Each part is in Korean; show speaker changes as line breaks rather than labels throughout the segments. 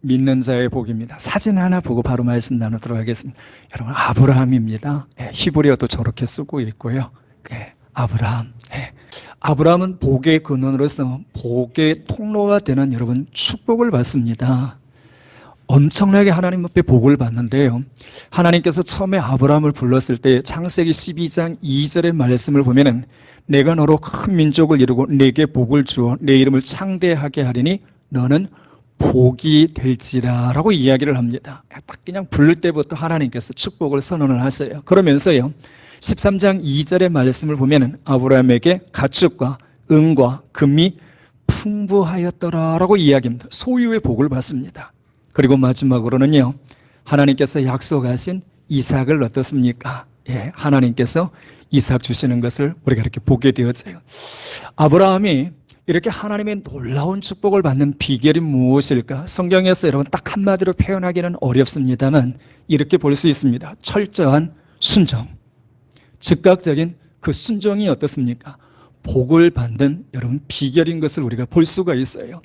믿는 자의 복입니다. 사진 하나 보고 바로 말씀 나누도록 하겠습니다. 여러분, 아브라함입니다. 히브리어도 저렇게 쓰고 있고요. 아브라함. 아브라함은 복의 근원으로서 복의 통로가 되는 여러분 축복을 받습니다. 엄청나게 하나님 앞에 복을 받는데요. 하나님께서 처음에 아브라함을 불렀을 때 창세기 12장 2절의 말씀을 보면은 내가 너로 큰 민족을 이루고 내게 복을 주어 내 이름을 창대하게 하리니 너는 복이 될지라 라고 이야기를 합니다. 딱 그냥 부를 때부터 하나님께서 축복을 선언을 하세요. 그러면서요 13장 2절의 말씀을 보면은 아브라함에게 가축과 은과 금이 풍부하였더라 라고 이야기합니다. 소유의 복을 받습니다. 그리고 마지막으로는요 하나님께서 약속하신 이삭을 어떻습니까? 하나님께서 이삭 주시는 것을 우리가 이렇게 보게 되었어요. 아브라함이 이렇게 하나님의 놀라운 축복을 받는 비결이 무엇일까? 성경에서 여러분 딱 한마디로 표현하기는 어렵습니다만 이렇게 볼 수 있습니다. 철저한 순종. 즉각적인 그 순종이 어떻습니까? 복을 받는 여러분 비결인 것을 우리가 볼 수가 있어요.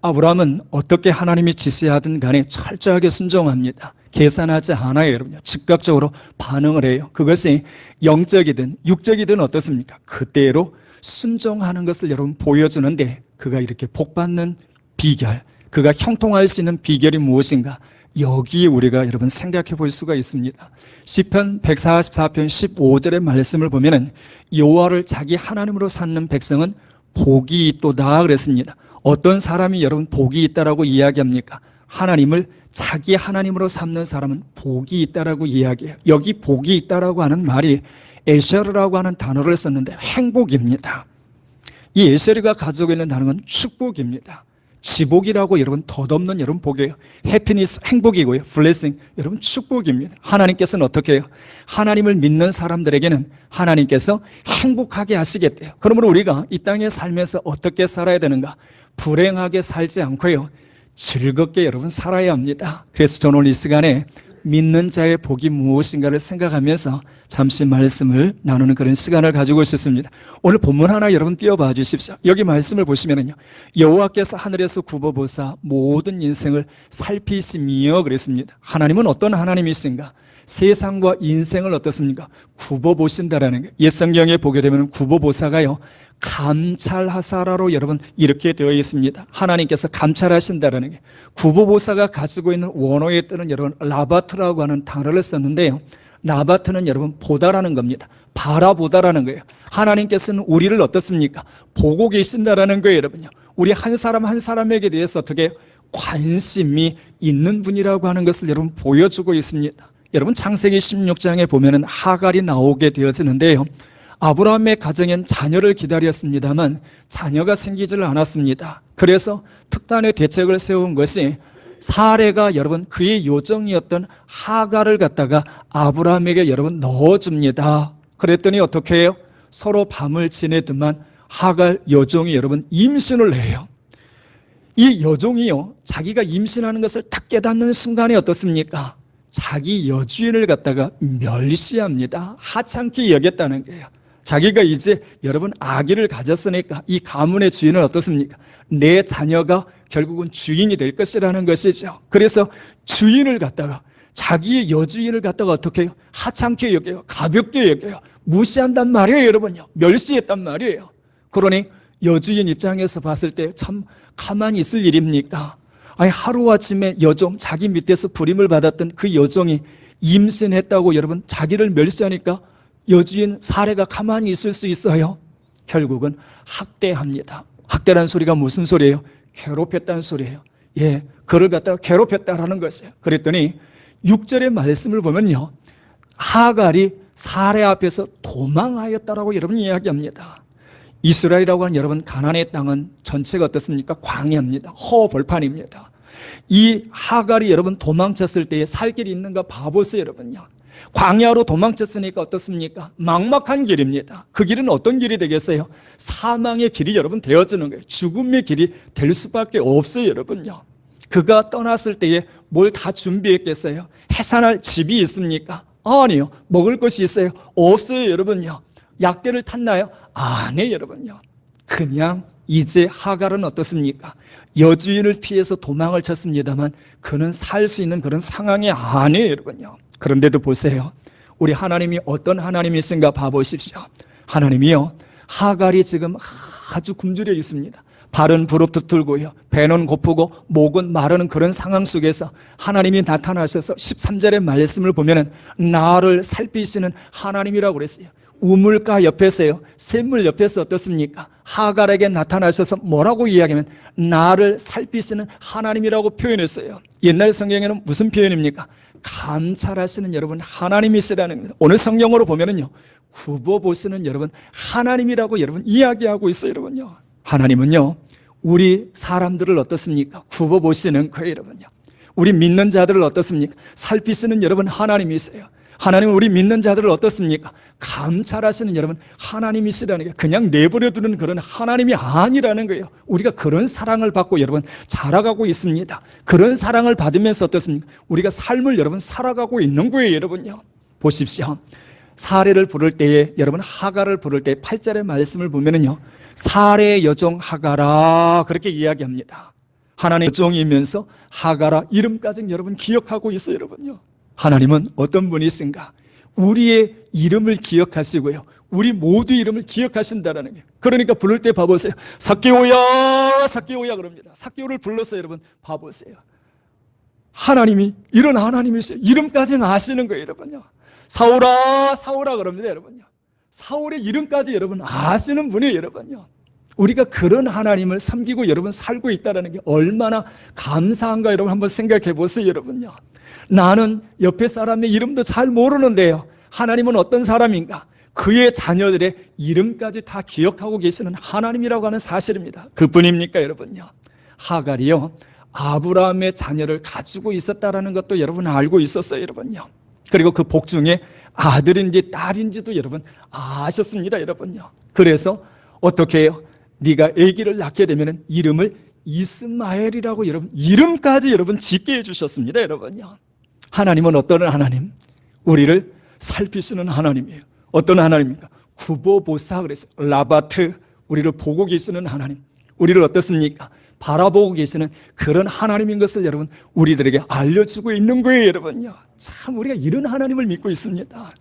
아브라함은 어떻게 하나님이 지시하든 간에 철저하게 순종합니다. 계산하지 않아요, 여러분요. 즉각적으로 반응을 해요. 그것이 영적이든 육적이든 어떻습니까? 그대로 순종하는 것을 여러분 보여주는데 그가 이렇게 복받는 비결, 그가 형통할 수 있는 비결이 무엇인가? 여기에 우리가 여러분 생각해 볼 수가 있습니다. 시편 144편 15절의 말씀을 보면은 여호와를 자기 하나님으로 삼는 백성은 복이 있도다 그랬습니다. 어떤 사람이 여러분 복이 있다라고 이야기합니까? 하나님을 자기 하나님으로 삼는 사람은 복이 있다라고 이야기해요. 여기 복이 있다라고 하는 말이 에셔르라고 하는 단어를 썼는데 행복입니다. 이 에셔르가 가지고 있는 단어는 축복입니다. 지복이라고 여러분 덧없는 여러분 복이에요. 해피니스 행복이고요. 블레싱 여러분 축복입니다. 하나님께서는 어떻게 해요? 하나님을 믿는 사람들에게는 하나님께서 행복하게 하시겠대요. 그러므로 우리가 이 땅에 살면서 어떻게 살아야 되는가? 불행하게 살지 않고요. 즐겁게 여러분 살아야 합니다. 그래서 저는 오늘 이 시간에 믿는 자의 복이 무엇인가를 생각하면서 잠시 말씀을 나누는 그런 시간을 가지고 있었습니다. 오늘 본문 하나 여러분 띄워봐 주십시오. 여기 말씀을 보시면요 여호와께서 하늘에서 굽어보사 모든 인생을 살피시며 그랬습니다. 하나님은 어떤 하나님이신가? 세상과 인생을 어떻습니까? 굽어보신다라는 거예요. 옛 성경에 보게 되면 굽어보사가요 감찰하사라로 여러분 이렇게 되어 있습니다. 하나님께서 감찰하신다라는 게 굽어보사가 가지고 있는 원어에 뜨는 여러분 라바트라고 하는 단어를 썼는데요. 라바트는 여러분 보다라는 겁니다. 바라보다라는 거예요. 하나님께서는 우리를 어떻습니까? 보고 계신다라는 거예요, 여러분요. 우리 한 사람 한 사람에게 대해서 어떻게 관심이 있는 분이라고 하는 것을 여러분 보여주고 있습니다. 여러분 창세기 16장에 보면은 하갈이 나오게 되어지는데요. 아브라함의 가정엔 자녀를 기다렸습니다만 자녀가 생기질 않았습니다. 그래서 특단의 대책을 세운 것이 사레가 여러분 그의 요정이었던 하갈을 갖다가 아브라함에게 여러분 넣어줍니다. 그랬더니 어떻게 해요? 서로 밤을 지내더만 하갈 여종이 여러분 임신을 해요. 이 여종이요 자기가 임신하는 것을 딱 깨닫는 순간에 어떻습니까? 자기 여주인을 갖다가 멸시합니다. 하찮게 여겼다는 거예요. 자기가 이제 여러분 아기를 가졌으니까 이 가문의 주인은 어떻습니까? 내 자녀가 결국은 주인이 될 것이라는 것이죠. 그래서 주인을 갖다가 자기의 여주인을 갖다가 어떻게 해요? 하찮게 여겨요. 가볍게 여겨요. 무시한단 말이에요, 여러분요. 멸시했단 말이에요. 그러니 여주인 입장에서 봤을 때 참 가만히 있을 일입니까? 아니 하루아침에 여종 자기 밑에서 부림을 받았던 그 여종이 임신했다고 여러분 자기를 멸시하니까 여주인 사례가 가만히 있을 수 있어요? 결국은 학대합니다. 학대라는 소리가 무슨 소리예요? 괴롭혔다는 소리예요. 그를 갖다가 괴롭혔다라는 것이에요. 그랬더니 6절의 말씀을 보면요 하갈이 사례 앞에서 도망하였다라고 여러분 이야기합니다. 이스라엘이라고 하는 여러분 가나안의 땅은 전체가 어떻습니까? 광야입니다. 허벌판입니다. 이 하갈이 여러분 도망쳤을 때에 살 길이 있는가 봐보세요, 여러분요. 광야로 도망쳤으니까 어떻습니까? 막막한 길입니다. 그 길은 어떤 길이 되겠어요? 사망의 길이 여러분 되어지는 거예요. 죽음의 길이 될 수밖에 없어요, 여러분요. 그가 떠났을 때에 뭘 다 준비했겠어요? 해산할 집이 있습니까? 아니요. 먹을 것이 있어요? 없어요, 여러분요. 약대를 탔나요? 아니에요, 여러분요. 그냥 이제 하갈은 어떻습니까? 여주인을 피해서 도망을 쳤습니다만 그는 살 수 있는 그런 상황이 아니에요, 여러분요. 그런데도 보세요. 우리 하나님이 어떤 하나님이신가 봐보십시오. 하나님이요, 하갈이 지금 아주 굶주려 있습니다. 발은 부릅뜨고요, 배는 고프고 목은 마르는 그런 상황 속에서 하나님이 나타나셔서 13절의 말씀을 보면은 나를 살피시는 하나님이라고 그랬어요. 우물가 옆에서요, 샘물 옆에서 어떻습니까? 하갈에게 나타나셔서 뭐라고 이야기하면 나를 살피시는 하나님이라고 표현했어요. 옛날 성경에는 무슨 표현입니까? 감찰하시는 여러분 하나님이시라는 겁니다. 오늘 성경으로 보면은요, 굽어보시는 여러분 하나님이라고 여러분 이야기하고 있어요, 여러분요. 하나님은요, 우리 사람들을 어떻습니까? 굽어보시는 거예요, 여러분요. 우리 믿는 자들을 어떻습니까? 살피시는 여러분 하나님이세요. 하나님은 우리 믿는 자들을 어떻습니까? 감찰하시는 여러분 하나님이시라는 게 그냥 내버려두는 그런 하나님이 아니라는 거예요. 우리가 그런 사랑을 받고 여러분 자라가고 있습니다. 그런 사랑을 받으면서 어떻습니까? 우리가 삶을 여러분 살아가고 있는 거예요, 여러분요. 보십시오. 사례를 부를 때에 여러분 하갈을 부를 때 8절의 말씀을 보면은요, 사례 여종 하갈아 그렇게 이야기합니다. 하나님 여종이면서 하갈아 이름까지 여러분 기억하고 있어요, 여러분요. 하나님은 어떤 분이신가? 우리의 이름을 기억하시고요, 우리 모두 이름을 기억하신다라는 거예요. 그러니까 부를 때 봐보세요. 삭개오야 삭개오야 그럽니다. 삭개오를 불러서 여러분 봐보세요. 하나님이 이런 하나님이세요. 이름까지는 아시는 거예요, 여러분요. 사울아 사울아 그럽니다, 여러분요. 사울의 이름까지 여러분 아시는 분이에요, 여러분요. 우리가 그런 하나님을 섬기고 여러분 살고 있다는 게 얼마나 감사한가 여러분 한번 생각해 보세요, 여러분요. 나는 옆에 사람의 이름도 잘 모르는데요, 하나님은 어떤 사람인가? 그의 자녀들의 이름까지 다 기억하고 계시는 하나님이라고 하는 사실입니다. 그뿐입니까, 여러분요? 하갈이요, 아브라함의 자녀를 가지고 있었다라는 것도 여러분 알고 있었어요, 여러분요. 그리고 그 복 중에 아들인지 딸인지도 여러분 아셨습니다, 여러분요. 그래서 어떻게 해요? 네가 아기를 낳게 되면 이름을 이스마엘이라고 여러분 이름까지 여러분 짓게 해주셨습니다, 여러분요. 하나님은 어떤 하나님? 우리를 살피시는 하나님이에요. 어떤 하나님입니까? 구보보사 그래서 라바트, 우리를 보고 계시는 하나님, 우리를 어떻습니까? 바라보고 계시는 그런 하나님인 것을 여러분 우리들에게 알려주고 있는 거예요, 여러분요. 참 우리가 이런 하나님을 믿고 있습니다.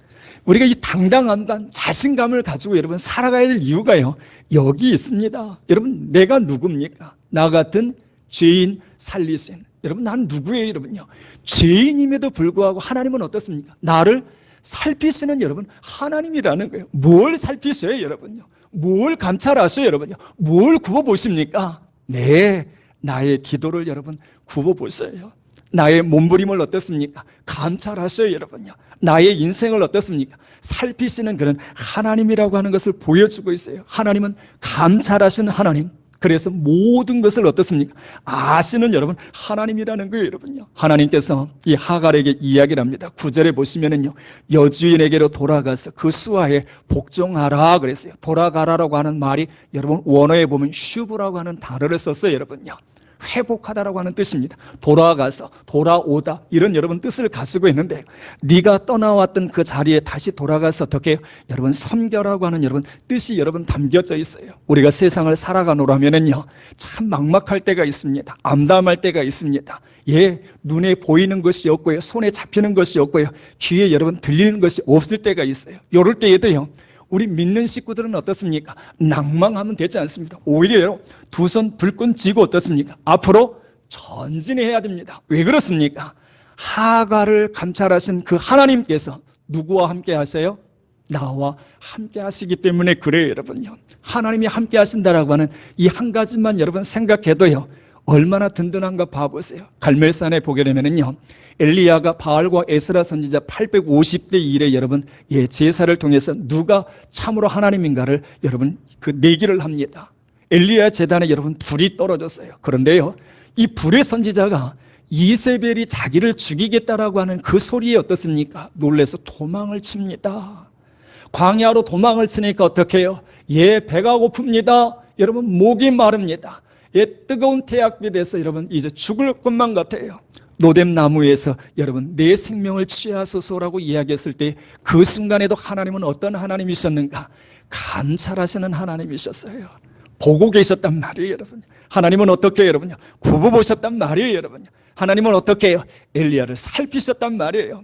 우리가 이 당당함과 자신감을 가지고 여러분 살아가야 될 이유가요, 여기 있습니다. 여러분 내가 누굽니까? 나 같은 죄인 살리신, 여러분 난 누구예요, 여러분요? 죄인임에도 불구하고 하나님은 어떻습니까? 나를 살피시는 여러분 하나님이라는 거예요. 뭘 살피셔요, 여러분요? 뭘 감찰하셔요, 여러분요? 뭘 굽어보십니까? 네, 나의 기도를 여러분 굽어보세요. 나의 몸부림을 어떻습니까? 감찰하셔요, 여러분요. 나의 인생을 어떻습니까? 살피시는 그런 하나님이라고 하는 것을 보여주고 있어요. 하나님은 감찰하시는 하나님, 그래서 모든 것을 어떻습니까? 아시는 여러분 하나님이라는 거예요, 여러분요. 하나님께서 이 하갈에게 이야기를 합니다. 9절에 보시면은요, 여주인에게로 돌아가서 그 수하에 복종하라 그랬어요. 돌아가라라고 하는 말이 여러분 원어에 보면 슈브라고 하는 단어를 썼어요, 여러분요. 회복하다라고 하는 뜻입니다. 돌아가서, 돌아오다, 이런 여러분 뜻을 가지고 있는데, 네가 떠나왔던 그 자리에 다시 돌아가서 어떻게 여러분 섬겨라고 하는 여러분 뜻이 여러분 담겨져 있어요. 우리가 세상을 살아가노라면은요, 참 막막할 때가 있습니다. 암담할 때가 있습니다. 예, 눈에 보이는 것이 없고요, 손에 잡히는 것이 없고요, 귀에 여러분 들리는 것이 없을 때가 있어요. 이럴 때에도요, 우리 믿는 식구들은 어떻습니까? 낭망하면 되지 않습니다. 오히려 두 손 불끈 쥐고 어떻습니까? 앞으로 전진해야 됩니다. 왜 그렇습니까? 하갈을 감찰하신 그 하나님께서 누구와 함께 하세요? 나와 함께 하시기 때문에 그래요, 여러분요. 하나님이 함께 하신다라고 하는 이 한 가지만 여러분 생각해도요, 얼마나 든든한가 봐보세요. 갈멜산에 보게 되면은요, 엘리야가 바알과 에스라 선지자 850대 1에 여러분 제사를 통해서 누가 참으로 하나님인가를 여러분 그 내기를 합니다. 엘리야 제단에 여러분 불이 떨어졌어요. 그런데요, 이 불의 선지자가 이세벨이 자기를 죽이겠다라고 하는 그 소리에 어떻습니까? 놀라서 도망을 칩니다. 광야로 도망을 치니까 어떻게 해요? 배가 고픕니다. 여러분 목이 마릅니다. 뜨거운 태양빛에서 여러분 이제 죽을 것만 같아요. 노뎀나무에서 여러분 내 생명을 취하소서라고 이야기했을 때 그 순간에도 하나님은 어떤 하나님이셨는가? 감찰하시는 하나님이셨어요. 보고 계셨단 말이에요, 여러분. 하나님은 어떻게 해요, 여러분요? 구부 보셨단 말이에요, 여러분. 하나님은 어떻게 해요? 엘리야를 살피셨단 말이에요.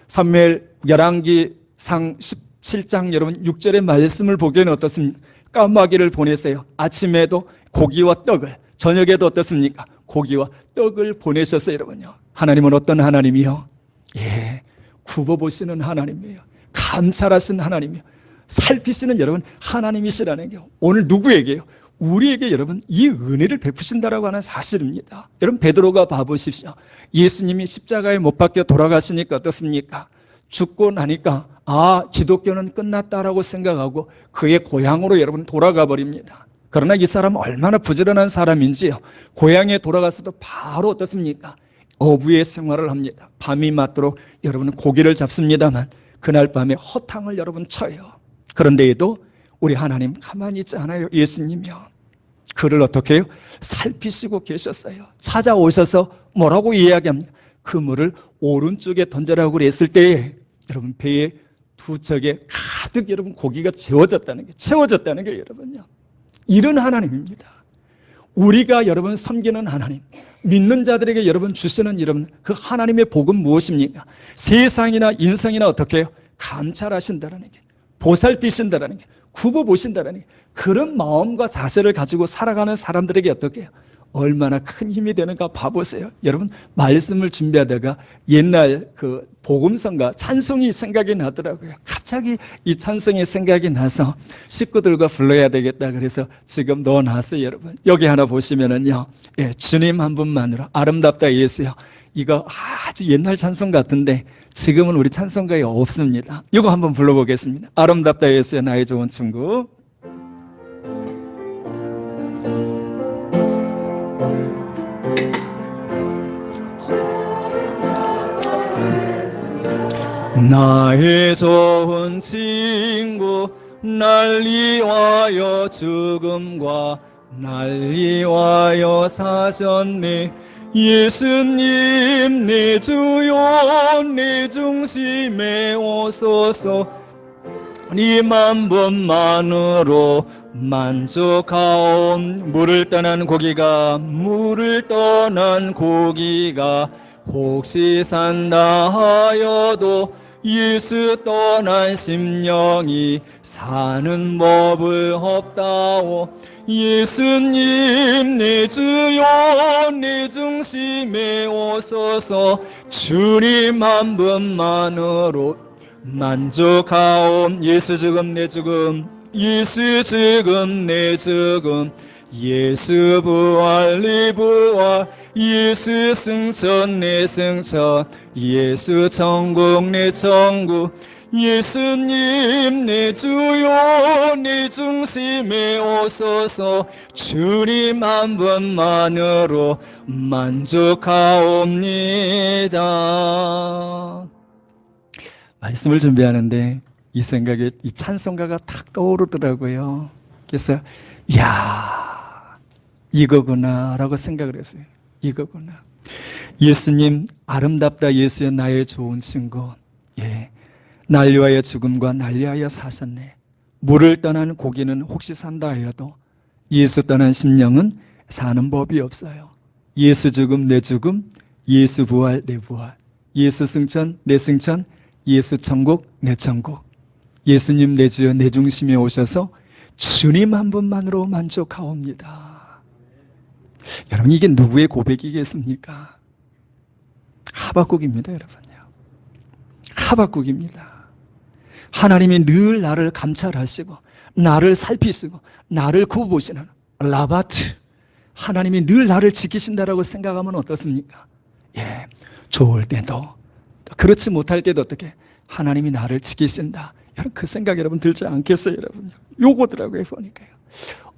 사무엘 열왕기상 17장 여러분 6절의 말씀을 보기에는 어떻습니까? 까마귀를 보냈어요. 아침에도 고기와 떡을, 저녁에도 어떻습니까? 고기와 떡을 보내셨어요, 여러분요. 하나님은 어떤 하나님이요? 예, 굽어보시는 하나님이에요. 감찰하시는 하나님이요. 살피시는 여러분 하나님이시라는 게 오늘 누구에게요? 우리에게 여러분 이 은혜를 베푸신다라고 하는 사실입니다. 여러분 베드로가 봐보십시오. 예수님이 십자가에 못 박혀 돌아가시니까 어떻습니까? 죽고 나니까 기독교는 끝났다라고 생각하고 그의 고향으로 여러분 돌아가 버립니다. 그러나 이 사람은 얼마나 부지런한 사람인지요. 고향에 돌아가서도 바로 어떻습니까? 어부의 생활을 합니다. 밤이 맞도록 여러분은 고기를 잡습니다만 그날 밤에 허탕을 여러분 쳐요. 그런데에도 우리 하나님 가만히 있지 않아요. 예수님이요. 그를 어떻게 해요? 살피시고 계셨어요. 찾아오셔서 뭐라고 이야기합니까? 그물을 오른쪽에 던져라고 그랬을 때에 여러분 배에 두 척에 가득 여러분 고기가 채워졌다는 게 여러분요. 이런 하나님입니다. 우리가 여러분 섬기는 하나님, 믿는 자들에게 여러분 주시는 여러분 그 하나님의 복은 무엇입니까? 세상이나 인생이나 어떻게 해요? 감찰하신다는 게, 보살피신다는 게, 굽어보신다는 게, 그런 마음과 자세를 가지고 살아가는 사람들에게 어떻게 해요? 얼마나 큰 힘이 되는가 봐보세요. 여러분 말씀을 준비하다가 옛날 그 복음성가 찬송이 생각이 나더라고요. 갑자기 이 찬송이 생각이 나서 식구들과 불러야 되겠다 그래서 지금 넣어놨어요. 여러분 여기 하나 보시면은요, 주님 한 분만으로 아름답다 예수요. 이거 아주 옛날 찬송 같은데 지금은 우리 찬송가에 없습니다. 이거 한번 불러보겠습니다. 아름답다 예수야 나의 좋은 친구. 나의 좋은 친구 날 위하여 죽음과 날 위하여 사셨네. 예수님 내 주여 내 중심에 오소서. 님 한 분만으로 만족하온. 물을 떠난 고기가 혹시 산다 하여도 예수 떠난 심령이 사는 법을 없다오. 예수님 내 주여 내 중심에 오소서. 주님 한 분만으로 만족하온. 예수 죽음 내 죽음, 예수 죽음 내 죽음, 예수 부활 내 부활, 예수 승천 내 승천, 예수 천국 내 천국. 예수님 내 주여 내 중심에 오소서. 주님 한 분만으로 만족하옵니다. 말씀을 준비하는데 이 생각에 이 찬송가가 딱 떠오르더라고요. 그래서 이거구나 라고 생각을 했어요. 이거구나. 예수님 아름답다 예수여 나의 좋은 친구. 날 위하여 죽음과 날 위하여 사셨네. 물을 떠난 고기는 혹시 산다 하여도 예수 떠난 심령은 사는 법이 없어요. 예수 죽음 내 죽음, 예수 부활 내 부활, 예수 승천 내 승천, 예수 천국 내 천국. 예수님 내 주여 내 중심에 오셔서 주님 한 분만으로 만족하옵니다. 여러분 이게 누구의 고백이겠습니까? 하박국입니다. 여러분요. 하박국입니다. 하나님이 늘 나를 감찰하시고 나를 살피시고 나를 굽어보시는 라바트, 하나님이 늘 나를 지키신다라고 생각하면 어떻습니까? 좋을 때도 그렇지 못할 때도 어떻게 하나님이 나를 지키신다. 여러분 그 생각 여러분 들지 않겠어요? 여러분 요거더라고요. 보니까요.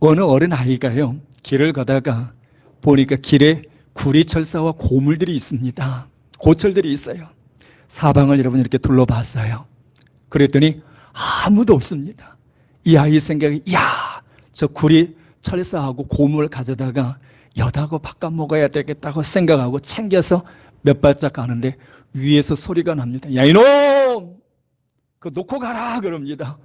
어느 어린아이가요 길을 가다가 보니까 길에 구리철사와 고물들이 있습니다. 고철들이 있어요. 사방을 여러분 이렇게 둘러봤어요. 그랬더니 아무도 없습니다. 이 아이 생각이 저 구리철사하고 고물 가져다가 엿하고 바꿔 먹어야 되겠다고 생각하고 챙겨서 몇 발짝 가는데 위에서 소리가 납니다. 야 이놈! 그거 놓고 가라 그럽니다.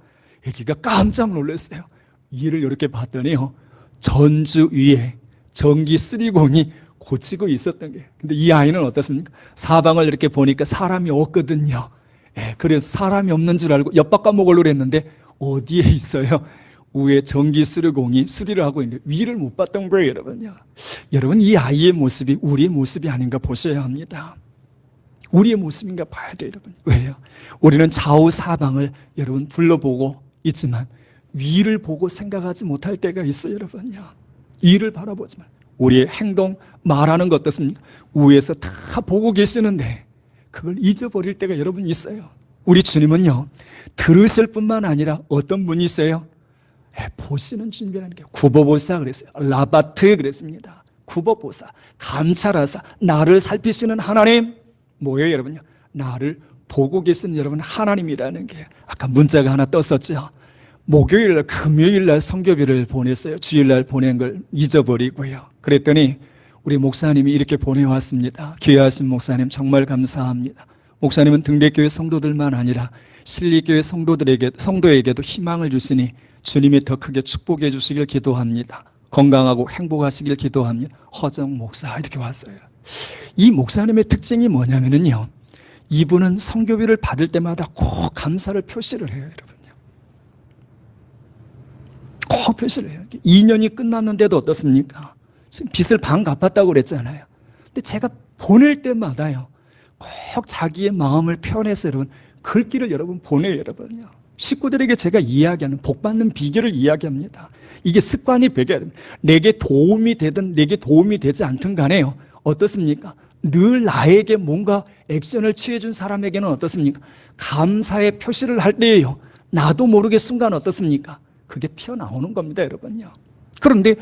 애기가 깜짝 놀랐어요. 위를 이렇게 봤더니요 전주 위에 전기 수리공이 고치고 있었던 거예요. 근데 이 아이는 어떻습니까? 사방을 이렇게 보니까 사람이 없거든요. 예, 그래서 사람이 없는 줄 알고 옆 과목을 했는데 어디에 있어요? 위에 전기 수리공이 수리를 하고 있는데 위를 못 봤던 거예요, 여러분요. 여러분, 이 아이의 모습이 우리의 모습이 아닌가 보셔야 합니다. 우리의 모습인가 봐야 돼요, 여러분. 왜요? 우리는 좌우 사방을 여러분 둘러보고 있지만 위를 보고 생각하지 못할 때가 있어요, 여러분요. 위를 바라보지만 우리의 행동, 말하는 것 어떻습니까? 위에서 다 보고 계시는데 그걸 잊어버릴 때가 여러분 있어요. 우리 주님은요, 들으실 뿐만 아니라 어떤 분이 있어요? 보시는 주님이라는 게 구보보사 그랬어요. 라바트 그랬습니다. 구보보사, 감찰하사, 나를 살피시는 하나님. 뭐예요, 여러분요? 나를 보고 계신 여러분 하나님이라는 게 아까 문자가 하나 떴었죠. 목요일날, 금요일날 성교비를 보냈어요. 주일날 보낸 걸 잊어버리고요. 그랬더니 우리 목사님이 이렇게 보내왔습니다. 귀하신 목사님 정말 감사합니다. 목사님은 등대교회 성도들만 아니라 실리교회 성도에게도 희망을 주시니 주님이 더 크게 축복해 주시길 기도합니다. 건강하고 행복하시길 기도합니다. 허정 목사 이렇게 왔어요. 이 목사님의 특징이 뭐냐면요, 이분은 성교비를 받을 때마다 꼭 감사를 표시를 해요, 여러분요. 꼭 표시를 해요. 2년이 끝났는데도 어떻습니까? 지금 빚을 반 갚았다고 그랬잖아요. 근데 제가 보낼 때마다요, 꼭 자기의 마음을 표현해서 여러분 글귀를 여러분 보내요, 여러분요. 식구들에게 제가 이야기하는 복받는 비결을 이야기합니다. 이게 습관이 배겨야 됩니다. 내게 도움이 되든 내게 도움이 되지 않든 간에요, 어떻습니까? 늘 나에게 뭔가 액션을 취해준 사람에게는 어떻습니까? 감사의 표시를 할 때에요, 나도 모르게 순간 어떻습니까? 그게 튀어나오는 겁니다, 여러분요. 그런데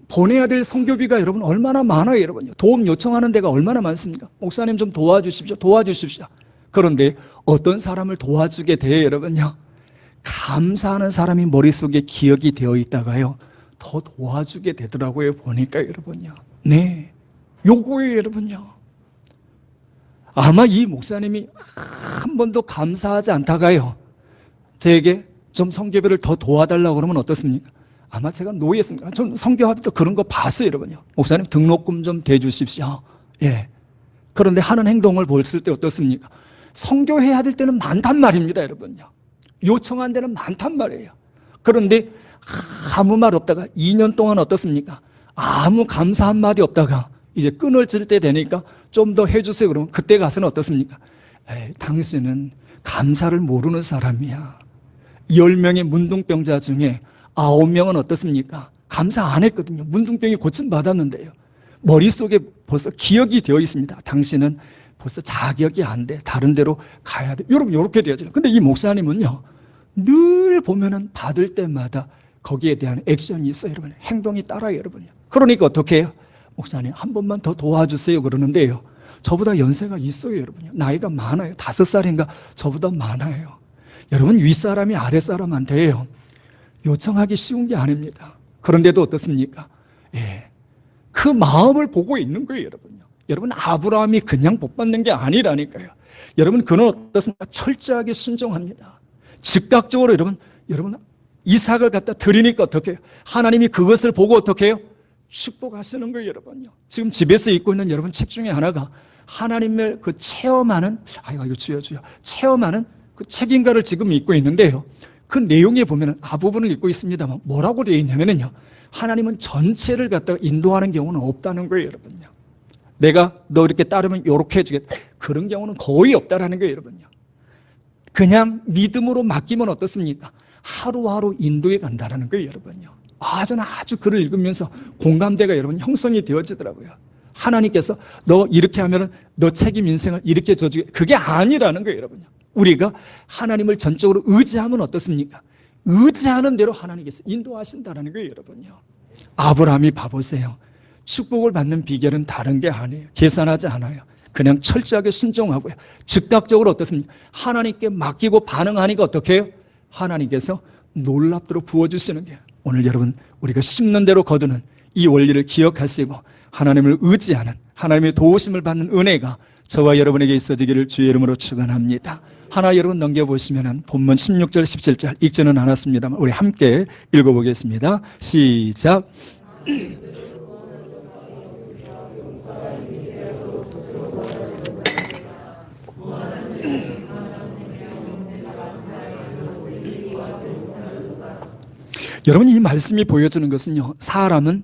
보내야 될 성교비가 여러분 얼마나 많아요, 여러분요. 도움 요청하는 데가 얼마나 많습니까? 목사님 좀 도와주십시오, 도와주십시오. 그런데 어떤 사람을 도와주게 돼요, 여러분요? 감사하는 사람이 머릿속에 기억이 되어 있다가요, 더 도와주게 되더라고요, 보니까 여러분요. 네, 요거예요, 여러분요. 아마 이 목사님이 한 번도 감사하지 않다가요, 저에게 좀 성교비를 더 도와달라고 그러면 어떻습니까? 아마 제가 노예했습니다. 좀 성교할 때 그런 거 봤어요, 여러분요. 목사님 등록금 좀 대주십시오. 예. 그런데 하는 행동을 봤을 때 어떻습니까? 성교해야 될 때는 많단 말입니다, 여러분요. 요청한 데는 많단 말이에요. 그런데 아무 말 없다가 2년 동안 어떻습니까? 아무 감사 한마디 없다가 이제 끊어질 때 되니까 좀 더 해주세요. 그러면 그때 가서는 어떻습니까? 에이, 당신은 감사를 모르는 사람이야. 10명의 문둥병자 중에 9명은 어떻습니까? 감사 안 했거든요. 문둥병이 고침받았는데요, 머릿속에 벌써 기억이 되어 있습니다. 당신은 벌써 자격이 안 돼, 다른 데로 가야 돼. 여러분, 이렇게 되어져요. 근데 이 목사님은요, 늘 보면은 받을 때마다 거기에 대한 액션이 있어요, 여러분. 행동이 따라요, 여러분요. 그러니까 어떻게 해요? 목사님 한 번만 더 도와주세요 그러는데요, 저보다 연세가 있어요, 여러분요. 나이가 많아요. 5살인가 저보다 많아요. 여러분, 윗사람이 아랫사람한테요 요청하기 쉬운 게 아닙니다. 그런데도 어떻습니까? 예, 그 마음을 보고 있는 거예요, 여러분요. 여러분, 아브라함이 그냥 복 받는 게 아니라니까요. 여러분, 그는 어떻습니까? 철저하게 순종합니다. 즉각적으로 여러분 이삭을 갖다 드리니까 어떻게 해요? 하나님이 그것을 보고 어떻게 해요? 축복하시는 거예요, 여러분요. 지금 집에서 읽고 있는 여러분 책 중에 하나가 하나님을 그 체험하는, 이거 주여 체험하는 그 책인가를 지금 읽고 있는데요, 그 내용에 보면 부분을 읽고 있습니다만 뭐라고 되어 있냐면요, 하나님은 전체를 갖다가 인도하는 경우는 없다는 거예요, 여러분요. 내가 너 이렇게 따르면 이렇게 해주겠다, 그런 경우는 거의 없다라는 거예요, 여러분요. 그냥 믿음으로 맡기면 어떻습니까? 하루하루 인도해 간다라는 거예요, 여러분요. 저는 아주 글을 읽으면서 공감대가 여러분 형성이 되어지더라고요. 하나님께서 너 이렇게 하면은 너 책임 인생을 이렇게 져주게, 그게 아니라는 거예요, 여러분요. 우리가 하나님을 전적으로 의지하면 어떻습니까? 의지하는 대로 하나님께서 인도하신다는 거예요, 여러분요. 아브라함이 봐보세요. 축복을 받는 비결은 다른 게 아니에요. 계산하지 않아요. 그냥 철저하게 순종하고요, 즉각적으로 어떻습니까? 하나님께 맡기고 반응하니까 어떻게 해요? 하나님께서 놀랍도록 부어주시는 게, 오늘 여러분 우리가 심는 대로 거두는 이 원리를 기억하시고 하나님을 의지하는, 하나님의 도우심을 받는 은혜가 저와 여러분에게 있어지기를 주의 이름으로 축원합니다. 하나 여러분 넘겨보시면 본문 16절 17절 읽지는 않았습니다만 우리 함께 읽어보겠습니다. 시작. 여러분, 이 말씀이 보여주는 것은요, 사람은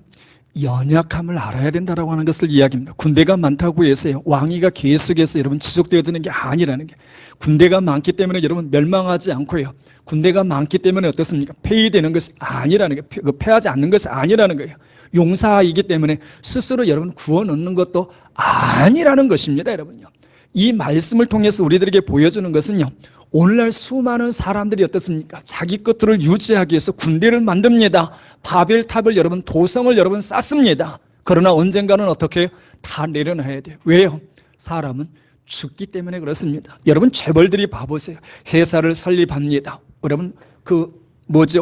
연약함을 알아야 된다라고 하는 것을 이야기합니다. 군대가 많다고 해서요, 왕위가 계속해서 여러분 지속되어지는 게 아니라는 게, 군대가 많기 때문에 여러분 멸망하지 않고요, 군대가 많기 때문에 어떻습니까? 폐위되는 것이 아니라는 게, 패하지 않는 것이 아니라는 거예요. 용사이기 때문에 스스로 여러분 구원 얻는 것도 아니라는 것입니다. 여러분요, 이 말씀을 통해서 우리들에게 보여주는 것은요, 오늘날 수많은 사람들이 어떻습니까? 자기 것들을 유지하기 위해서 군대를 만듭니다. 바벨탑을 여러분, 도성을 여러분 쌓습니다. 그러나 언젠가는 어떻게 해요? 다 내려놔야 돼요. 왜요? 사람은 죽기 때문에 그렇습니다. 여러분, 재벌들이 봐보세요. 회사를 설립합니다. 여러분,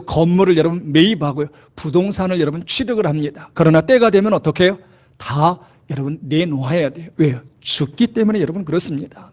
건물을 여러분 매입하고요, 부동산을 여러분 취득을 합니다. 그러나 때가 되면 어떻게 해요? 다 여러분 내놓아야 돼요. 왜요? 죽기 때문에 여러분 그렇습니다.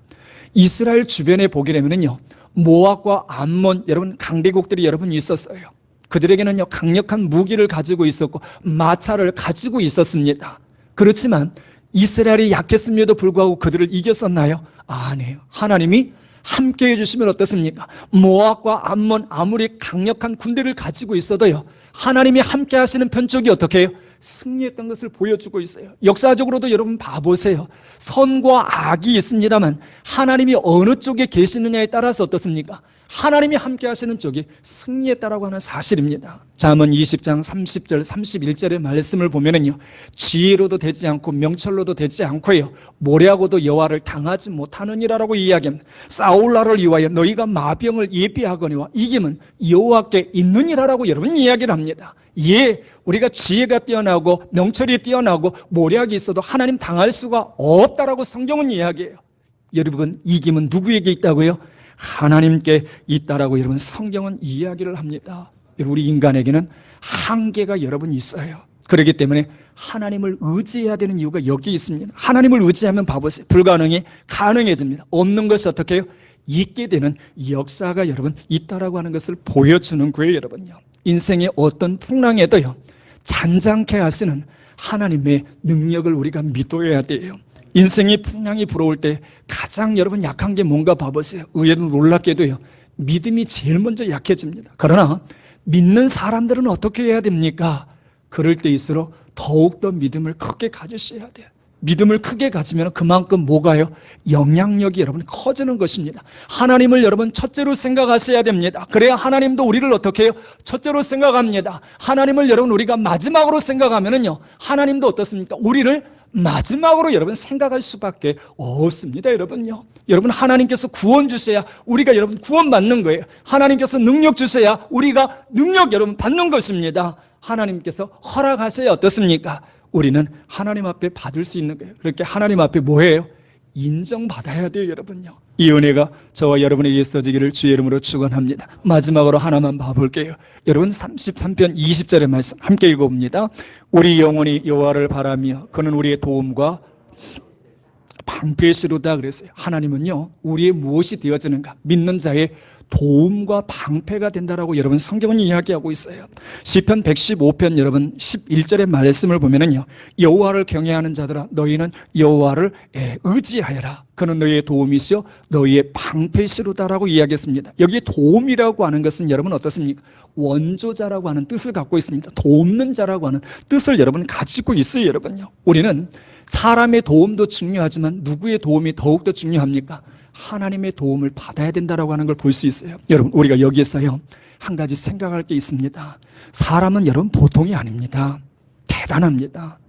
이스라엘 주변에 보게 되면요, 모압과 암몬 여러분 강대국들이 여러분 있었어요. 그들에게는요, 강력한 무기를 가지고 있었고 마차를 가지고 있었습니다. 그렇지만 이스라엘이 약했음에도 불구하고 그들을 이겼었나요? 아니에요. 하나님이 함께 해주시면 어떻습니까? 모압과 암몬 아무리 강력한 군대를 가지고 있어도요, 하나님이 함께 하시는 편 쪽이 어떻게 해요? 승리했던 것을 보여주고 있어요. 역사적으로도 여러분 봐보세요. 선과 악이 있습니다만 하나님이 어느 쪽에 계시느냐에 따라서 어떻습니까? 하나님이 함께 하시는 쪽이 승리했다라고 하는 사실입니다. 잠언 20장 30절 31절의 말씀을 보면은요, 지혜로도 되지 않고 명철로도 되지 않고요, 모략고도 여호와를 당하지 못하느니라라고 이야기합니다. 싸울 날을 위하여 너희가 마병을 예비하거니와 이김은 여호와께 있느니라라고 여러분 이야기를 합니다. 예, 우리가 지혜가 뛰어나고 명철이 뛰어나고 모략이 있어도 하나님 당할 수가 없다라고 성경은 이야기해요. 여러분, 이김은 누구에게 있다고요? 하나님께 있다라고 여러분 성경은 이야기를 합니다. 우리 인간에게는 한계가 여러분 있어요. 그렇기 때문에 하나님을 의지해야 되는 이유가 여기 있습니다. 하나님을 의지하면 봐보세요. 불가능이 가능해집니다. 없는 것이 어떻게 해요? 있게 되는 역사가 여러분 있다라고 하는 것을 보여주는 거예요. 여러분요, 인생의 어떤 풍랑에도요, 잔잔케 하시는 하나님의 능력을 우리가 믿어야 돼요. 인생의 풍랑이 불어올 때 가장 여러분 약한 게 뭔가 봐보세요. 의외로 놀랍게도요, 믿음이 제일 먼저 약해집니다. 그러나 믿는 사람들은 어떻게 해야 됩니까? 그럴 때일수록 더욱더 믿음을 크게 가지셔야 돼요. 믿음을 크게 가지면 그만큼 뭐가요? 영향력이 여러분 커지는 것입니다. 하나님을 여러분 첫째로 생각하셔야 됩니다. 그래야 하나님도 우리를 어떻게 해요? 첫째로 생각합니다. 하나님을 여러분 우리가 마지막으로 생각하면은요, 하나님도 어떻습니까? 우리를 마지막으로 여러분 생각할 수밖에 없습니다. 여러분요, 여러분 하나님께서 구원 주셔야 우리가 여러분 구원 받는 거예요. 하나님께서 능력 주셔야 우리가 능력 여러분 받는 것입니다. 하나님께서 허락하셔야 어떻습니까? 우리는 하나님 앞에 받을 수 있는 거예요. 그렇게 하나님 앞에 뭐예요? 인정받아야 돼요. 여러분요, 이 은혜가 저와 여러분에게 있어지기를 주의 이름으로 축원합니다. 마지막으로 하나만 봐볼게요. 여러분 33편 20절의 말씀 함께 읽어봅니다. 우리 영혼이 여호와를 바라며 그는 우리의 도움과 방패시로다 그랬어요. 하나님은요, 우리의 무엇이 되어지는가? 믿는 자의 도움과 방패가 된다라고 여러분 성경은 이야기하고 있어요. 시편 115편 여러분 11절의 말씀을 보면은요, 여호와를 경외하는 자들아 너희는 여호와를 의지하여라. 그는 너희의 도움이시요 너희의 방패시로다라고 이야기했습니다. 여기에 도움이라고 하는 것은 여러분 어떻습니까? 원조자라고 하는 뜻을 갖고 있습니다. 돕는 자라고 하는 뜻을 여러분 가지고 있어요. 여러분요, 우리는 사람의 도움도 중요하지만 누구의 도움이 더욱더 중요합니까? 하나님의 도움을 받아야 된다라고 하는 걸 볼 수 있어요. 여러분, 우리가 여기에서요, 한 가지 생각할 게 있습니다. 사람은 여러분 보통이 아닙니다. 대단합니다.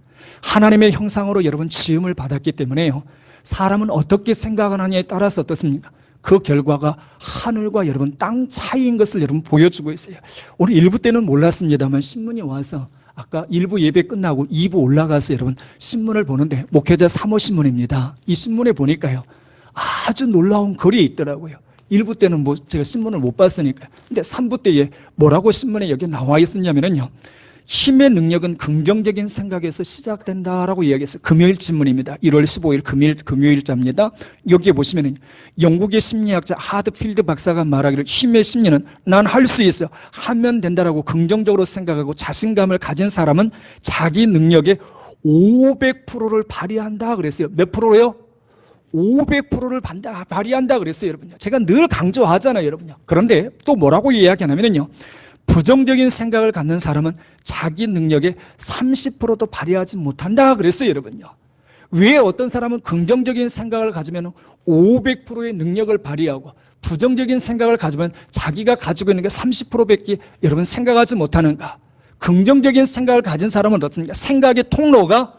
하나님의 형상으로 여러분 지음을 받았기 때문에요, 사람은 어떻게 생각하느냐에 따라서 어떻습니까? 그 결과가 하늘과 여러분 땅 차이인 것을 여러분 보여주고 있어요. 오늘 1부 때는 몰랐습니다만 신문이 와서 아까 1부 예배 끝나고 2부 올라가서 여러분 신문을 보는데, 목회자 3호 신문입니다. 이 신문에 보니까요, 아주 놀라운 글이 있더라고요. 1부 때는 제가 신문을 못 봤으니까요. 근데 3부 때에 뭐라고 신문에 여기 나와 있었냐면요, 힘의 능력은 긍정적인 생각에서 시작된다라고 이야기했어요. 금요일 질문입니다. 1월 15일 금요일자입니다. 여기에 보시면 영국의 심리학자 하드필드 박사가 말하기를 힘의 심리는 난 할 수 있어, 하면 된다라고 긍정적으로 생각하고 자신감을 가진 사람은 자기 능력의 500%를 발휘한다 그랬어요. 몇 프로요? 500%를 발휘한다 그랬어요, 여러분요. 제가 늘 강조하잖아요, 여러분요. 그런데 또 뭐라고 이야기하냐면요, 부정적인 생각을 갖는 사람은 자기 능력의 30%도 발휘하지 못한다 그랬어요, 여러분요. 왜 어떤 사람은 긍정적인 생각을 가지면 500%의 능력을 발휘하고 부정적인 생각을 가지면 자기가 가지고 있는 게 30%밖에 여러분 생각하지 못하는가? 긍정적인 생각을 가진 사람은 어떻습니까? 생각의 통로가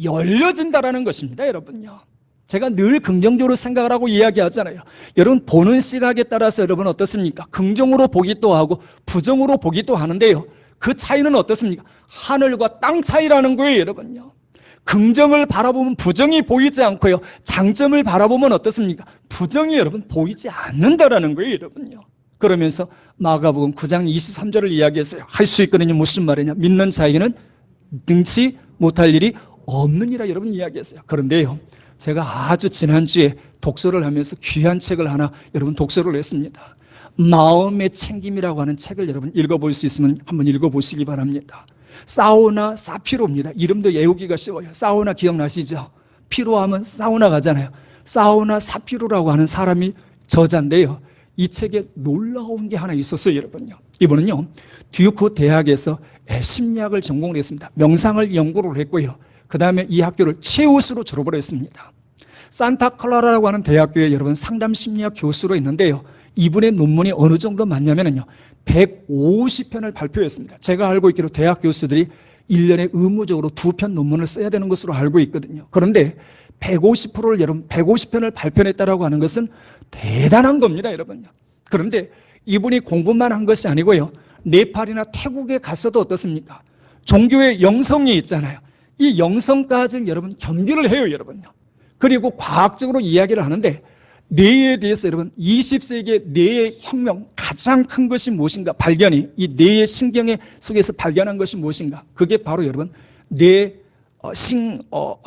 열려진다라는 것입니다, 여러분요. 제가 늘 긍정적으로 생각을 하고 이야기하잖아요. 여러분 보는 시각에 따라서 여러분 어떻습니까? 긍정으로 보기도 하고 부정으로 보기도 하는데요. 그 차이는 어떻습니까? 하늘과 땅 차이라는 거예요, 여러분요. 긍정을 바라보면 부정이 보이지 않고요. 장점을 바라보면 어떻습니까? 부정이 여러분 보이지 않는다라는 거예요, 여러분요. 그러면서 마가복음 9장 23절을 이야기했어요. 할 수 있거든요. 무슨 말이냐? 믿는 자에게는 능치 못할 일이 없느니라 여러분 이야기했어요. 그런데요, 제가 아주 지난주에 독서를 하면서 귀한 책을 하나 여러분 독서를 했습니다. 마음의 챙김이라고 하는 책을 여러분 읽어볼 수 있으면 한번 읽어보시기 바랍니다. 사우나 사피로입니다. 이름도 외우기가 쉬워요. 사우나 기억나시죠? 피로하면 사우나 가잖아요. 사우나 사피로라고 하는 사람이 저자인데요, 이 책에 놀라운 게 하나 있었어요, 여러분요. 이분은요, 듀크 대학에서 심리학을 전공을 했습니다. 명상을 연구를 했고요. 그 다음에 이 학교를 최우수로 졸업을 했습니다. 산타클라라라고 하는 대학교에 여러분 상담 심리학 교수로 있는데요, 이분의 논문이 어느 정도 많냐면요, 150편을 발표했습니다. 제가 알고 있기로 대학 교수들이 1년에 의무적으로 2편 논문을 써야 되는 것으로 알고 있거든요. 그런데 150%를 여러분 150편을 발표했다라고 하는 것은 대단한 겁니다, 여러분요. 그런데 이분이 공부만 한 것이 아니고요, 네팔이나 태국에 갔어도 어떻습니까? 종교의 영성이 있잖아요. 이 영성까지 여러분 겸비를 해요, 여러분요. 그리고 과학적으로 이야기를 하는데 뇌에 대해서 여러분 20세기의 뇌의 혁명 가장 큰 것이 무엇인가? 발견이 이 뇌의 신경의 속에서 발견한 것이 무엇인가? 그게 바로 여러분 뇌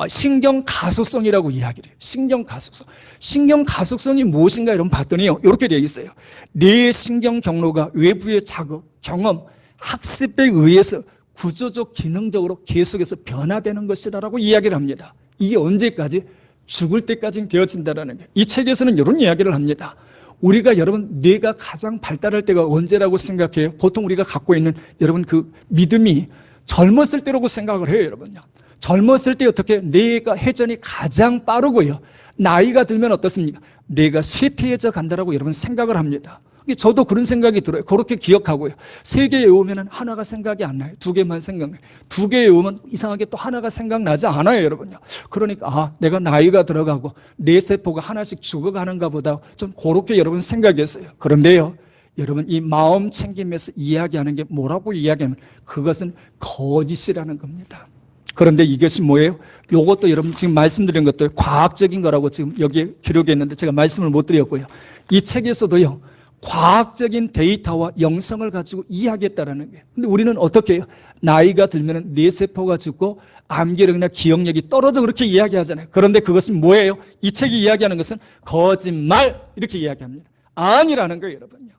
신경 가소성이라고 이야기를 해요. 신경 가소성. 신경 가소성이 무엇인가 여러분 봤더니요, 이렇게 되어 있어요. 뇌의 신경 경로가 외부의 자극, 경험, 학습에 의해서 구조적 기능적으로 계속해서 변화되는 것이라고 이야기를 합니다. 이게 언제까지? 죽을 때까지 되어진다라는 거예요. 이 책에서는 이런 이야기를 합니다. 우리가 여러분 뇌가 가장 발달할 때가 언제라고 생각해요? 보통 우리가 갖고 있는 여러분 그 믿음이 젊었을 때라고 생각을 해요, 여러분요. 젊었을 때 어떻게 뇌가 회전이 가장 빠르고요, 나이가 들면 어떻습니까? 뇌가 쇠퇴해져 간다라고 여러분 생각을 합니다. 저도 그런 생각이 들어요. 그렇게 기억하고요. 3개 외우면 하나가 생각이 안 나요. 2개만 생각나요. 2개 외우면 이상하게 또 하나가 생각나지 않아요, 여러분요. 그러니까 내가 나이가 들어가고 뇌 세포가 하나씩 죽어가는가 보다 좀 그렇게 여러분 생각했어요. 그런데요, 여러분 이 마음 챙김에서 이야기하는 게 뭐라고 이야기하면 그것은 거짓이라는 겁니다. 그런데 이것이 뭐예요? 이것도 여러분 지금 말씀드린 것도 과학적인 거라고 지금 여기에 기록해 있는데 제가 말씀을 못 드렸고요. 이 책에서도요, 과학적인 데이터와 영성을 가지고 이야기했다라는 거예요. 근데 우리는 어떻게 해요? 나이가 들면 뇌세포가 죽고 암기력이나 기억력이 떨어져 그렇게 이야기하잖아요. 그런데 그것은 뭐예요? 이 책이 이야기하는 것은 거짓말 이렇게 이야기합니다. 아니라는 거예요, 여러분요.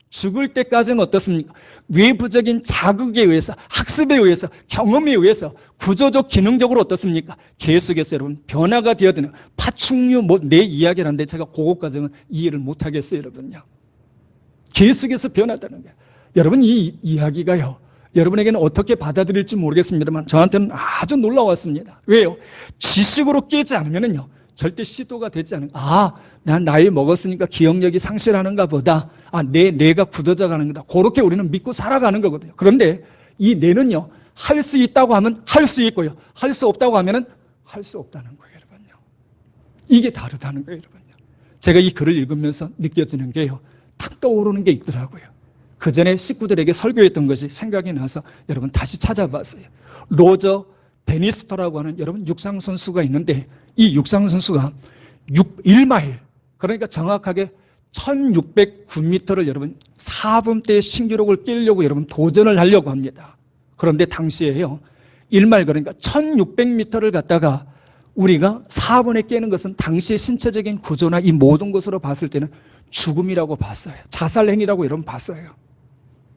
죽을 때까지는 어떻습니까? 외부적인 자극에 의해서, 학습에 의해서, 경험에 의해서 구조적, 기능적으로 어떻습니까? 계속해서 여러분 변화가 되어드는 파충류 내 이야기를 하는데 제가 그것까지는 이해를 못하겠어요, 여러분요. 계속해서 변하다는 거예요. 여러분 이 이야기가요, 여러분에게는 어떻게 받아들일지 모르겠습니다만 저한테는 아주 놀라웠습니다. 왜요? 지식으로 깨지 않으면요 절대 시도가 되지 않은, 난 나이 먹었으니까 기억력이 상실하는가 보다. 뇌가 굳어져 가는 거다. 그렇게 우리는 믿고 살아가는 거거든요. 그런데 이 뇌는요, 할 수 있다고 하면 할 수 있고요, 할 수 없다고 하면은 할 수 없다는 거예요, 여러분요. 이게 다르다는 거예요, 여러분요. 제가 이 글을 읽으면서 느껴지는 게요, 탁 떠오르는 게 있더라고요. 그 전에 식구들에게 설교했던 것이 생각이 나서 여러분 다시 찾아봤어요. 로저 베니스터라고 하는 여러분 육상선수가 있는데 이 육상선수가 1마일, 그러니까 정확하게 1609m를 여러분 4분대의 신기록을 깨려고 여러분 도전을 하려고 합니다. 그런데 당시에요, 1마일 그러니까 1600m를 갔다가 우리가 4분에 깨는 것은 당시의 신체적인 구조나 이 모든 것으로 봤을 때는 죽음이라고 봤어요. 자살행위라고 여러분 봤어요.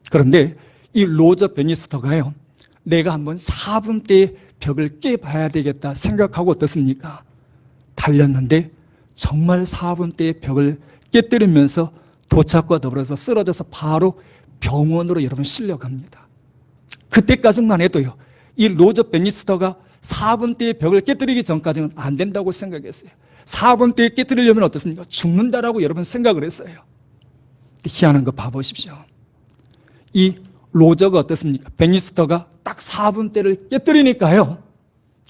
그런데 이 로저 베니스터가요, 내가 한번 4분대의 벽을 깨봐야 되겠다 생각하고 어떻습니까? 달렸는데 정말 4분대의 벽을 깨뜨리면서 도착과 더불어서 쓰러져서 바로 병원으로 여러분 실려갑니다. 그때까지만 해도요, 이 로저 베니스터가 4분대의 벽을 깨뜨리기 전까지는 안 된다고 생각했어요. 4분대에 깨뜨리려면 어떻습니까? 죽는다라고 여러분 생각을 했어요. 희한한 거 봐보십시오. 이 로저가 어떻습니까? 베니스터가 딱 4분대를 깨뜨리니까요,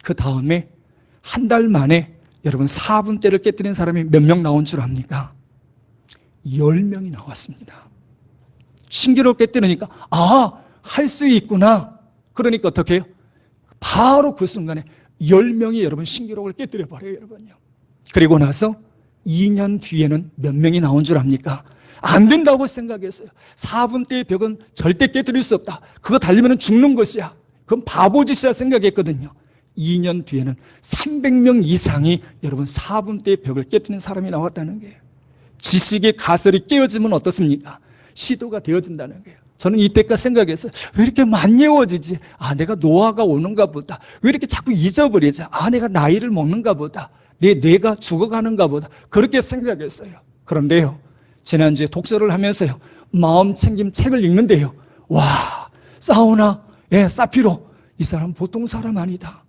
그 다음에 한 달 만에 여러분 4분대를 깨뜨린 사람이 몇 명 나온 줄 압니까? 10명이 나왔습니다. 신기로 깨뜨리니까 할 수 있구나. 그러니까 어떻게 해요? 바로 그 순간에 10명이 여러분 신기록을 깨뜨려 버려요, 여러분요. 그리고 나서 2년 뒤에는 몇 명이 나온 줄 압니까? 안 된다고 생각했어요. 4분대의 벽은 절대 깨뜨릴 수 없다. 그거 달리면 죽는 것이야. 그건 바보짓이야 생각했거든요. 2년 뒤에는 300명 이상이 여러분 4분대의 벽을 깨뜨리는 사람이 나왔다는 거예요. 지식의 가설이 깨어지면 어떻습니까? 시도가 되어진다는 거예요. 저는 이때까지 생각했어요. 왜 이렇게 만예워지지? 내가 노화가 오는가 보다. 왜 이렇게 자꾸 잊어버리지? 내가 나이를 먹는가 보다. 내 뇌가 죽어가는가 보다. 그렇게 생각했어요. 그런데요, 지난주에 독서를 하면서요, 마음 챙김 책을 읽는데요, 와, 사우나, 사피로, 이 사람 보통 사람 아니다.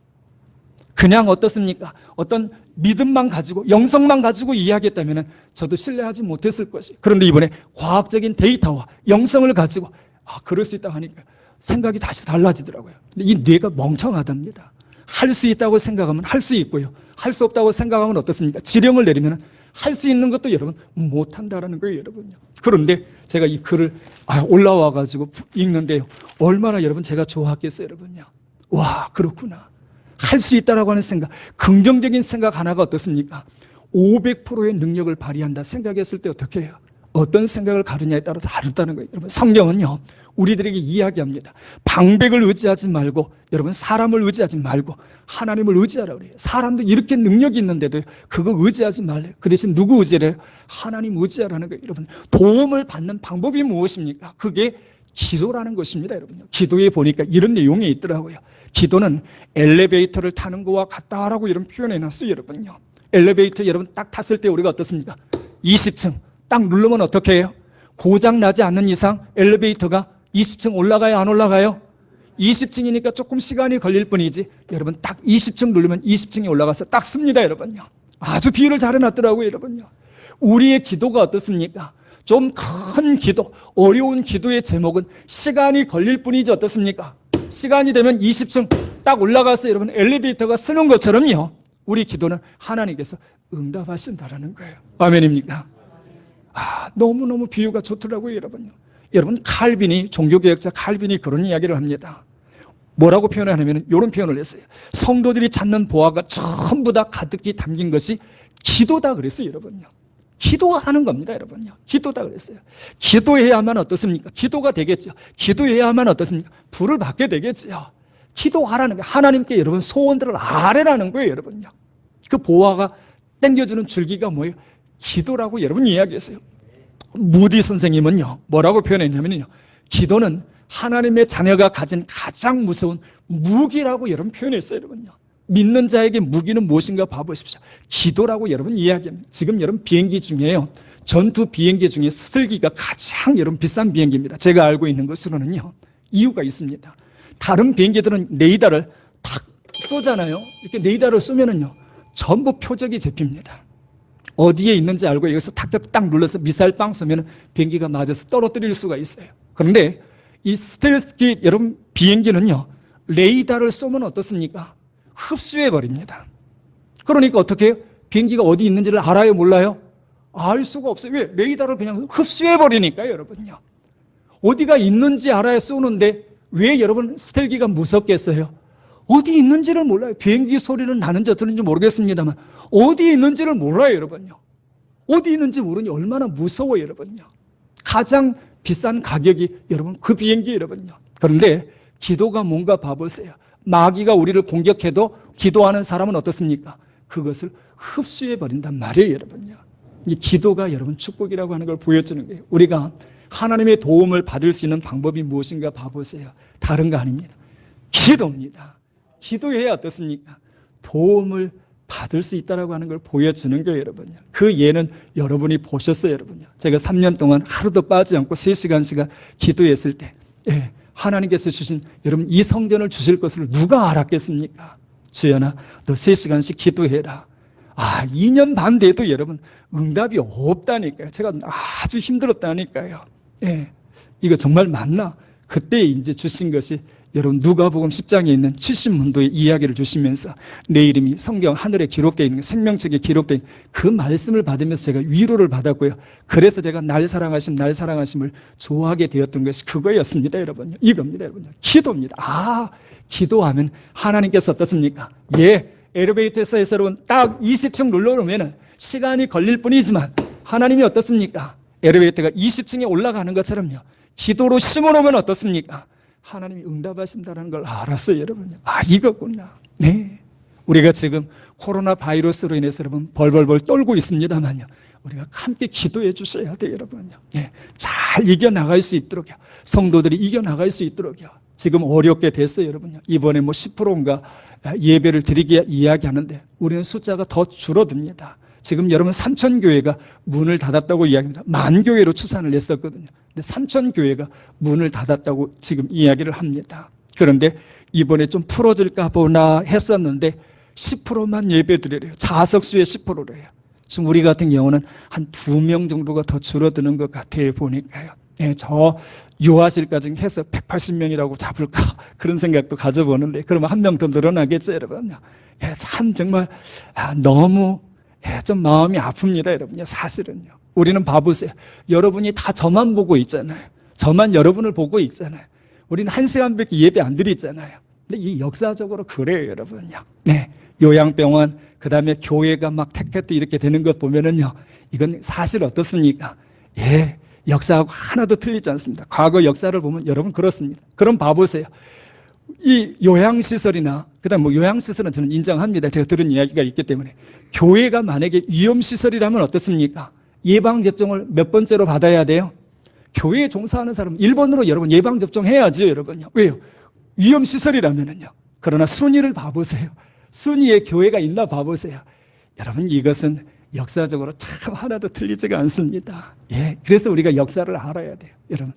그냥 어떻습니까? 어떤 믿음만 가지고, 영성만 가지고 이야기했다면 저도 신뢰하지 못했을 것이. 그런데 이번에 과학적인 데이터와 영성을 가지고 그럴 수 있다고 하니까 생각이 다시 달라지더라고요. 근데 이 뇌가 멍청하답니다. 할 수 있다고 생각하면 할 수 있고요, 할 수 없다고 생각하면 어떻습니까? 지령을 내리면 할 수 있는 것도 여러분 못한다라는 거예요, 여러분요. 그런데 제가 이 글을 올라와 가지고 읽는데요, 얼마나 여러분 제가 좋았겠어요, 여러분요. 와, 그렇구나. 할 수 있다라고 하는 생각, 긍정적인 생각 하나가 어떻습니까? 500%의 능력을 발휘한다 생각했을 때 어떻게 해요? 어떤 생각을 가르냐에 따라 다르다는 거예요. 여러분, 성경은요, 우리들에게 이야기합니다. 방백을 의지하지 말고, 여러분, 사람을 의지하지 말고 하나님을 의지하라고 그래요. 사람도 이렇게 능력이 있는데도 그거 의지하지 말래요. 그 대신 누구 의지래요? 하나님 의지하라는 거예요. 여러분, 도움을 받는 방법이 무엇입니까? 그게 기도라는 것입니다, 여러분요. 기도에 보니까 이런 내용이 있더라고요. 기도는 엘리베이터를 타는 거와 같다라고 이런 표현해 놨어요, 여러분요. 엘리베이터 여러분 딱 탔을 때 우리가 어떻습니까? 20층 딱 누르면 어떻게 해요? 고장 나지 않는 이상 엘리베이터가 20층 올라가요, 안 올라가요? 20층이니까 조금 시간이 걸릴 뿐이지, 여러분 딱 20층 누르면 20층에 올라가서 딱 씁니다, 여러분요. 아주 비유를 잘 해놨더라고요, 여러분요. 우리의 기도가 어떻습니까? 좀 큰 기도, 어려운 기도의 제목은 시간이 걸릴 뿐이지 어떻습니까? 시간이 되면 20층 딱 올라가서 여러분 엘리베이터가 쓰는 것처럼요, 우리 기도는 하나님께서 응답하신다라는 거예요. 아멘입니까? 너무너무 비유가 좋더라고요, 여러분요. 여러분, 칼빈이, 종교개혁자 칼빈이 그런 이야기를 합니다. 뭐라고 표현하냐면 이런 표현을 했어요. 성도들이 찾는 보화가 전부 다 가득히 담긴 것이 기도다 그랬어요, 여러분요. 기도하는 겁니다, 여러분요. 기도다 그랬어야. 기도해야만 어떻습니까? 기도가 되겠죠. 기도해야만 어떻습니까? 불을 받게 되겠죠. 기도하라는 게 하나님께 여러분 소원들을 아뢰라는 거예요, 여러분요. 그 보화가 땡겨주는 줄기가 뭐예요? 기도라고 여러분 이야기했어요. 무디 선생님은요, 뭐라고 표현했냐면요, 기도는 하나님의 자녀가 가진 가장 무서운 무기라고 여러분 표현했어요, 여러분요. 믿는 자에게 무기는 무엇인가 봐보십시오. 기도라고 여러분 이야기합니다. 지금 여러분 비행기 중에요, 전투 비행기 중에 스텔기가 가장 여러분 비싼 비행기입니다. 제가 알고 있는 것으로는요, 이유가 있습니다. 다른 비행기들은 레이더를 탁 쏘잖아요. 이렇게 레이더를 쏘면은요, 전부 표적이 잡힙니다. 어디에 있는지 알고 여기서 탁탁딱 눌러서 미사일 빵 쏘면 비행기가 맞아서 떨어뜨릴 수가 있어요. 그런데 이 스텔스기 여러분 비행기는요, 레이더를 쏘면 어떻습니까? 흡수해버립니다. 그러니까 어떻게 해요? 비행기가 어디 있는지를 알아요, 몰라요? 알 수가 없어요. 왜? 레이더를 그냥 흡수해버리니까요, 여러분요. 어디가 있는지 알아야 쏘는데 왜 여러분 스텔기가 무섭겠어요? 어디 있는지를 몰라요. 비행기 소리는 나는지 어쩌는지 모르겠습니다만 어디 있는지를 몰라요, 여러분요. 어디 있는지 모르니 얼마나 무서워요, 여러분요. 가장 비싼 가격이 여러분 그 비행기 여러분요. 그런데 기도가 뭔가 봐보세요. 마귀가 우리를 공격해도 기도하는 사람은 어떻습니까? 그것을 흡수해버린단 말이에요, 여러분요. 이 기도가 여러분 축복이라고 하는 걸 보여주는 거예요. 우리가 하나님의 도움을 받을 수 있는 방법이 무엇인가 봐보세요. 다른 거 아닙니다. 기도입니다. 기도해야 어떻습니까? 도움을 받을 수 있다라고 하는 걸 보여주는 거예요, 여러분요. 그 예는 여러분이 보셨어요, 여러분요. 제가 3년 동안 하루도 빠지지 않고 3시간씩 기도했을 때, 하나님께서 주신 여러분 이 성전을 주실 것을 누가 알았겠습니까? 주연아, 너 3시간씩 기도해라. 2년 반 돼도 여러분 응답이 없다니까요. 제가 아주 힘들었다니까요. 이거 정말 맞나? 그때 이제 주신 것이 여러분 누가복음 10장에 있는 70문도의 이야기를 주시면서 내 이름이 성경 하늘에 기록되어 있는 생명책에 기록된 그 말씀을 받으면서 제가 위로를 받았고요. 그래서 제가 날 사랑하심을 좋아하게 되었던 것이 그거였습니다, 여러분. 이겁니다, 여러분. 기도입니다. 기도하면 하나님께서 어떻습니까? 엘리베이터에서 여러분 딱 20층 눌러놓으면 시간이 걸릴 뿐이지만 하나님이 어떻습니까? 엘리베이터가 20층에 올라가는 것처럼요. 기도로 심어놓으면 어떻습니까? 하나님이 응답하신다는 걸 알았어요, 여러분. 이거구나. 네. 우리가 지금 코로나 바이러스로 인해서 여러분 벌벌벌 떨고 있습니다만요. 우리가 함께 기도해 주셔야 돼요, 여러분요. 잘 이겨나갈 수 있도록요. 성도들이 이겨나갈 수 있도록요. 지금 어렵게 됐어요, 여러분요. 이번에 10%인가 예배를 드리기 이야기하는데 우리는 숫자가 더 줄어듭니다. 지금 여러분 3,000교회가 문을 닫았다고 이야기합니다. 10,000교회로 추산을 했었거든요. 근데 3,000교회가 문을 닫았다고 지금 이야기를 합니다. 그런데 이번에 좀 풀어질까 보나 했었는데 10%만 예배 드리래요. 자석수의 10%래요. 지금 우리 같은 경우는 한 2명 정도가 더 줄어드는 것 같아요, 보니까요. 저 요하실까지 해서 180명이라고 잡을까 그런 생각도 가져보는데 그러면 한 명 더 늘어나겠죠, 여러분. 참 정말 너무 좀 마음이 아픕니다, 여러분요. 사실은요. 우리는 봐보세요. 여러분이 다 저만 보고 있잖아요. 저만 여러분을 보고 있잖아요. 우리는 1시간밖에 예배 안 드리잖아요. 근데 이 역사적으로 그래요, 여러분요. 요양병원, 그 다음에 교회가 막 택했도 이렇게 되는 것 보면은요. 이건 사실 어떻습니까? 역사하고 하나도 틀리지 않습니다. 과거 역사를 보면 여러분 그렇습니다. 그럼 봐보세요. 이 요양시설이나 그다음 요양시설은 저는 인정합니다. 제가 들은 이야기가 있기 때문에 교회가 만약에 위험시설이라면 어떻습니까? 예방접종을 몇 번째로 받아야 돼요? 교회에 종사하는 사람은 1번으로 여러분 예방접종해야죠, 여러분요. 왜요? 위험시설이라면은요. 그러나 순위를 봐보세요. 순위에 교회가 있나 봐보세요. 여러분 이것은 역사적으로 참 하나도 틀리지가 않습니다. 그래서 우리가 역사를 알아야 돼요, 여러분.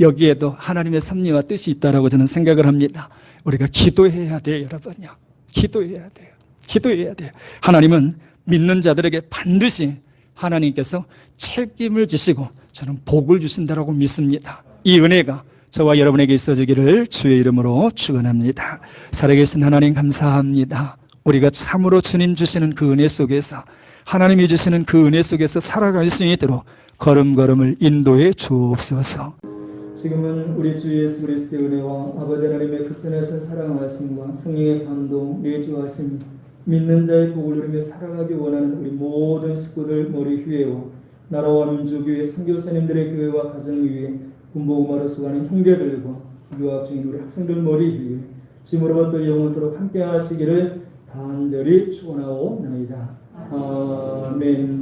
여기에도 하나님의 섭리와 뜻이 있다라고 저는 생각을 합니다. 우리가 기도해야 돼요, 여러분요. 기도해야 돼요. 기도해야 돼요. 하나님은 믿는 자들에게 반드시 하나님께서 책임을 지시고 저는 복을 주신다라고 믿습니다. 이 은혜가 저와 여러분에게 있어지기를 주의 이름으로 축원합니다. 살아계신 하나님 감사합니다. 우리가 참으로 주님 주시는 그 은혜 속에서 하나님이 주시는 그 은혜 속에서 살아갈 수 있도록 걸음걸음을 인도해 주옵소서. 지금은 우리 주 예수 그리스도의 은혜와 아버지 하나님의 극전에서 사랑하심과 성령의 감동 내주하심 믿는 자의 복을 누리며 살아가기 원하는 우리 모든 식구들 머리 위에와 나라와 민족위에 선교사님들의 교회와 가정 위에 군복음하러 수고하는 형제들과 유학 중인 우리 학생들 머리 위에 지금으로부터 영원토록 함께 하시기를 간절히 축원하옵나이다. 아멘.